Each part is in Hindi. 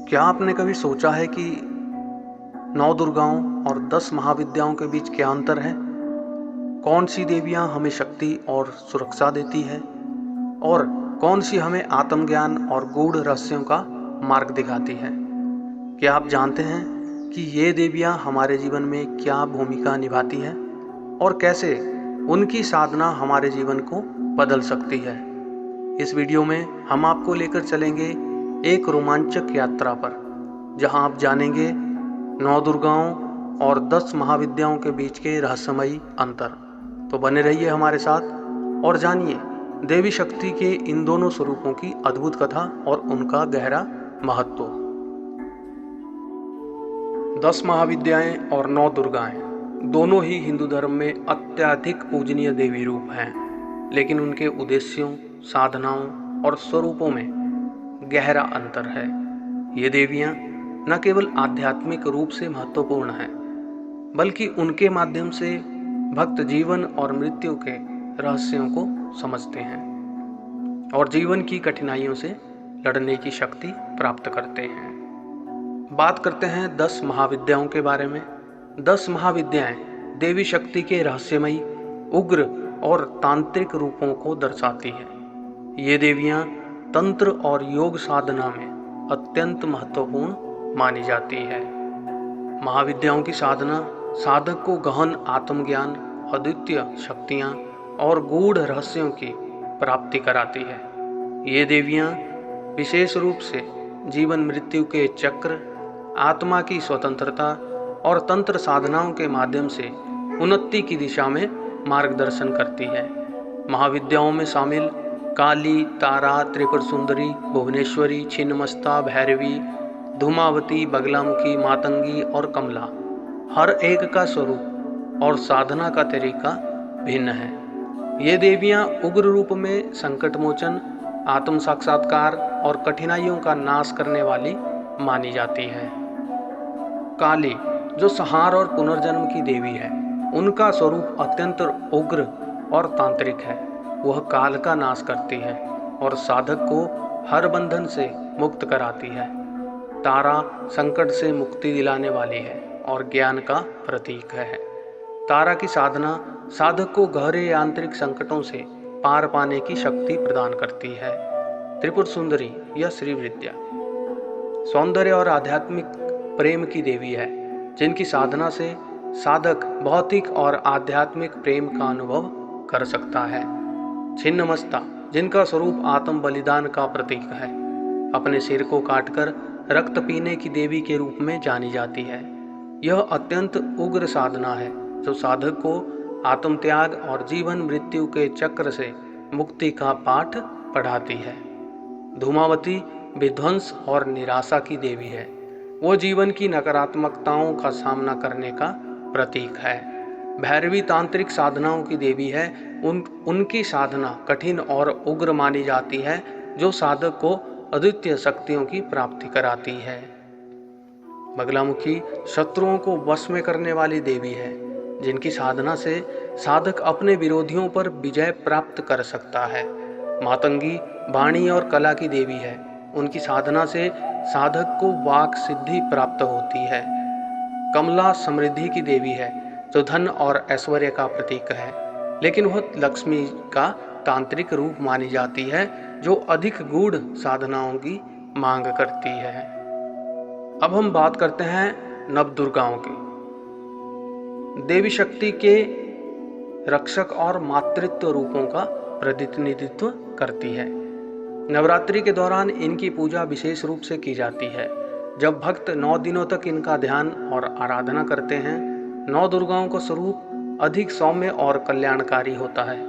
क्या आपने कभी सोचा है कि 9 दुर्गाओं और 10 महाविद्याओं के बीच क्या अंतर है? कौन सी देवियां हमें शक्ति और सुरक्षा देती है और कौन सी हमें आत्मज्ञान और गूढ़ रहस्यों का मार्ग दिखाती है? क्या आप जानते हैं कि ये देवियां हमारे जीवन में क्या भूमिका निभाती हैं और कैसे उनकी साधना हमारे जीवन को बदल सकती है? इस वीडियो में हम आपको लेकर चलेंगे एक रोमांचक यात्रा पर, जहां आप जानेंगे 9 दुर्गाओं और 10 महाविद्याओं के बीच के रहस्यमयी अंतर। तो बने रहिए हमारे साथ और जानिए देवी शक्ति के इन दोनों स्वरूपों की अद्भुत कथा और उनका गहरा महत्व। 10 महाविद्याएं और 9 दुर्गाएं दोनों ही हिंदू धर्म में अत्यधिक पूजनीय देवी रूप हैं, लेकिन उनके उद्देश्यों, साधनाओं और स्वरूपों में गहरा अंतर है। ये देवियां न केवल आध्यात्मिक रूप से महत्वपूर्ण हैं, बल्कि उनके माध्यम से भक्त जीवन और मृत्यु के रहस्यों को समझते हैं और जीवन की कठिनाइयों से लड़ने की शक्ति प्राप्त करते हैं। बात करते हैं 10 महाविद्याओं के बारे में। 10 महाविद्याएं देवी शक्ति के रहस्यमयी, उग्र और तांत्रिक रूपों को दर्शाती हैं। ये देवियां तंत्र और योग साधना में अत्यंत महत्वपूर्ण मानी जाती है। महाविद्याओं की साधना साधक को गहन आत्मज्ञान, अद्वितीय शक्तियां और गूढ़ रहस्यों की प्राप्ति कराती है। ये देवियां विशेष रूप से जीवन मृत्यु के चक्र, आत्मा की स्वतंत्रता और तंत्र साधनाओं के माध्यम से उन्नति की दिशा में मार्गदर्शन करती है। महाविद्याओं में शामिल काली, तारा, त्रिपुर सुंदरी, भुवनेश्वरी, छिन्नमस्ता, भैरवी, धूमावती, बगलामुखी, मातंगी और कमला, हर एक का स्वरूप और साधना का तरीका भिन्न है। ये देवियां उग्र रूप में संकट मोचन, आत्म साक्षात्कार और कठिनाइयों का नाश करने वाली मानी जाती है। काली, जो संहार और पुनर्जन्म की देवी है, उनका स्वरूप अत्यंत उग्र और तांत्रिक है। वह काल का नाश करती है और साधक को हर बंधन से मुक्त कराती है। तारा संकट से मुक्ति दिलाने वाली है और ज्ञान का प्रतीक है। तारा की साधना साधक को गहरे आंतरिक संकटों से पार पाने की शक्ति प्रदान करती है। त्रिपुर सुंदरी या श्री विद्या सौंदर्य और आध्यात्मिक प्रेम की देवी है, जिनकी साधना से साधक भौतिक और आध्यात्मिक प्रेम का अनुभव कर सकता है। छिन्नमस्ता, जिनका स्वरूप आत्म बलिदान का प्रतीक है, अपने सिर को काटकर रक्त पीने की देवी के रूप में जानी जाती है। यह अत्यंत उग्र साधना है जो साधक को आत्मत्याग और जीवन मृत्यु के चक्र से मुक्ति का पाठ पढ़ाती है। धूमावती विध्वंस और निराशा की देवी है। वो जीवन की नकारात्मकताओं का सामना करने का प्रतीक है। भैरवी तांत्रिक साधनाओं की देवी है। उनकी साधना कठिन और उग्र मानी जाती है, जो साधक को अद्वितीय शक्तियों की प्राप्ति कराती है। बगलामुखी शत्रुओं को वश में करने वाली देवी है, जिनकी साधना से साधक अपने विरोधियों पर विजय प्राप्त कर सकता है। मातंगी वाणी और कला की देवी है। उनकी साधना से साधक को वाक सिद्धि प्राप्त होती है। कमला समृद्धि की देवी है, जो धन और ऐश्वर्य का प्रतीक है, लेकिन वह लक्ष्मी का तांत्रिक रूप मानी जाती है, जो अधिक गूढ़ साधनाओं की मांग करती है। अब हम बात करते हैं नवदुर्गाओं की। देवी शक्ति के रक्षक और मातृत्व रूपों का प्रतिनिधित्व करती है। नवरात्रि के दौरान इनकी पूजा विशेष रूप से की जाती है, जब भक्त 9 दिनों तक इनका ध्यान और आराधना करते हैं। 9 दुर्गाओं का स्वरूप अधिक सौम्य और कल्याणकारी होता है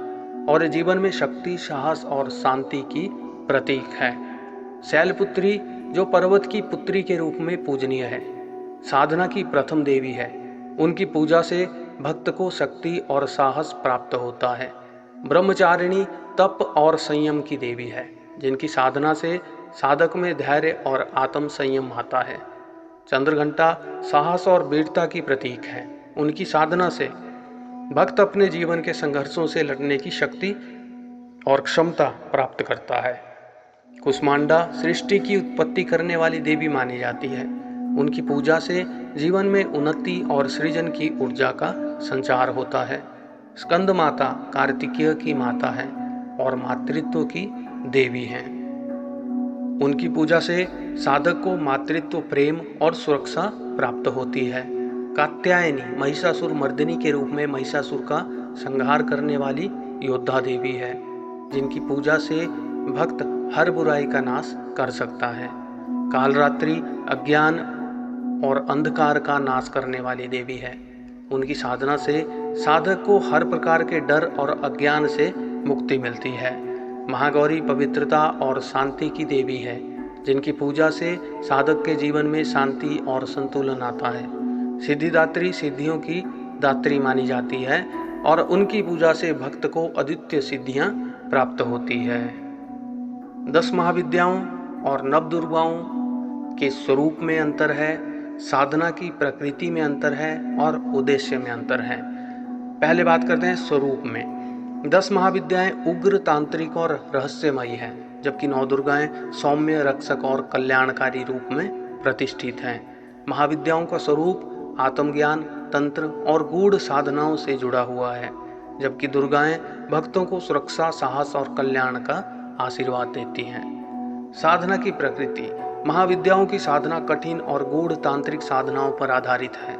और जीवन में शक्ति, साहस और शांति की प्रतीक है। शैलपुत्री, जो पर्वत की पुत्री के रूप में पूजनीय है, साधना की प्रथम देवी है। उनकी पूजा से भक्त को शक्ति और साहस प्राप्त होता है। ब्रह्मचारिणी तप और संयम की देवी है, जिनकी साधना से साधक में धैर्य और आत्म संयम आता है। चंद्रघंटा साहस और वीरता की प्रतीक है। उनकी साधना से भक्त अपने जीवन के संघर्षों से लड़ने की शक्ति और क्षमता प्राप्त करता है। कुष्मांडा सृष्टि की उत्पत्ति करने वाली देवी मानी जाती है। उनकी पूजा से जीवन में उन्नति और सृजन की ऊर्जा का संचार होता है। स्कंद माता कार्तिकेय की माता है और मातृत्व की देवी हैं। उनकी पूजा से साधक को मातृत्व, प्रेम और सुरक्षा प्राप्त होती है। कात्यायनी महिषासुर मर्दिनी के रूप में महिषासुर का संहार करने वाली योद्धा देवी है, जिनकी पूजा से भक्त हर बुराई का नाश कर सकता है। कालरात्रि अज्ञान और अंधकार का नाश करने वाली देवी है। उनकी साधना से साधक को हर प्रकार के डर और अज्ञान से मुक्ति मिलती है। महागौरी पवित्रता और शांति की देवी है, जिनकी पूजा से साधक के जीवन में शांति और संतुलन आता है। सिद्धिदात्री सिद्धियों की दात्री मानी जाती है और उनकी पूजा से भक्त को अद्वितीय सिद्धियां प्राप्त होती है। 10 महाविद्याओं और नवदुर्गाओं के स्वरूप में अंतर है, साधना की प्रकृति में अंतर है और उद्देश्य में अंतर है। पहले बात करते हैं स्वरूप में। 10 महाविद्याएं उग्र, तांत्रिक और रहस्यमयी हैं, जबकि 9 दुर्गाएं सौम्य, रक्षक और कल्याणकारी रूप में प्रतिष्ठित हैं। महाविद्याओं का स्वरूप आत्मज्ञान, तंत्र और गूढ़ साधनाओं से जुड़ा हुआ है, जबकि दुर्गाएं भक्तों को सुरक्षा, साहस और कल्याण का आशीर्वाद देती हैं। साधना की प्रकृति। महाविद्याओं की साधना कठिन और गूढ़ तांत्रिक साधनाओं पर आधारित है,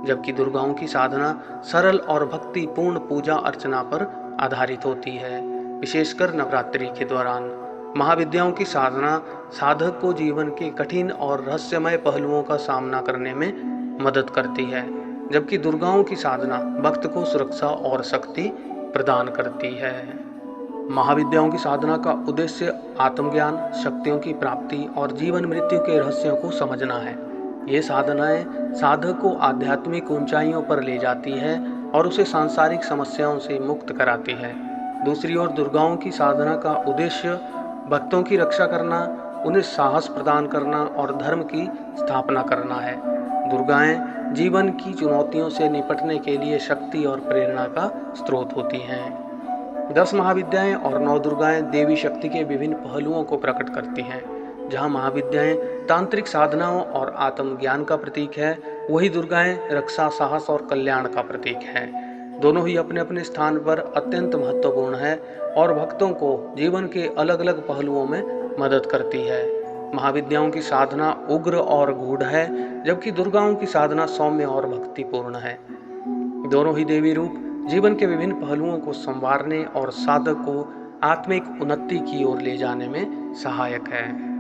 जबकि दुर्गाओं की साधना सरल और भक्तिपूर्ण पूजा अर्चना पर आधारित होती है, विशेषकर नवरात्रि के दौरान। महाविद्याओं की साधना साधक को जीवन के कठिन और रहस्यमय पहलुओं का सामना करने में मदद करती है, जबकि दुर्गाओं की साधना भक्त को सुरक्षा और शक्ति प्रदान करती है। महाविद्याओं की साधना का उद्देश्य आत्मज्ञान, शक्तियों की प्राप्ति और जीवन मृत्यु के रहस्यों को समझना है। ये साधनाएं साधक को आध्यात्मिक ऊंचाइयों पर ले जाती है और उसे सांसारिक समस्याओं से मुक्त कराती है। दूसरी ओर दुर्गाओं की साधना का उद्देश्य भक्तों की रक्षा करना, उन्हें साहस प्रदान करना और धर्म की स्थापना करना है। दुर्गाएं जीवन की चुनौतियों से निपटने के लिए शक्ति और प्रेरणा का स्रोत होती हैं। 10 महाविद्याएं और 9 दुर्गाएं देवी शक्ति के विभिन्न पहलुओं को प्रकट करती हैं। जहां महाविद्याएं तांत्रिक साधनाओं और आत्मज्ञान का प्रतीक है, वही दुर्गाएं रक्षा, साहस और कल्याण का प्रतीक है। दोनों ही अपने अपने स्थान पर अत्यंत महत्वपूर्ण है और भक्तों को जीवन के अलग अलग पहलुओं में मदद करती है। महाविद्याओं की साधना उग्र और गूढ़ है, जबकि दुर्गाओं की साधना सौम्य और भक्तिपूर्ण है। दोनों ही देवी रूप जीवन के विभिन्न पहलुओं को संवारने और साधक को आत्मिक उन्नति की ओर ले जाने में सहायक है।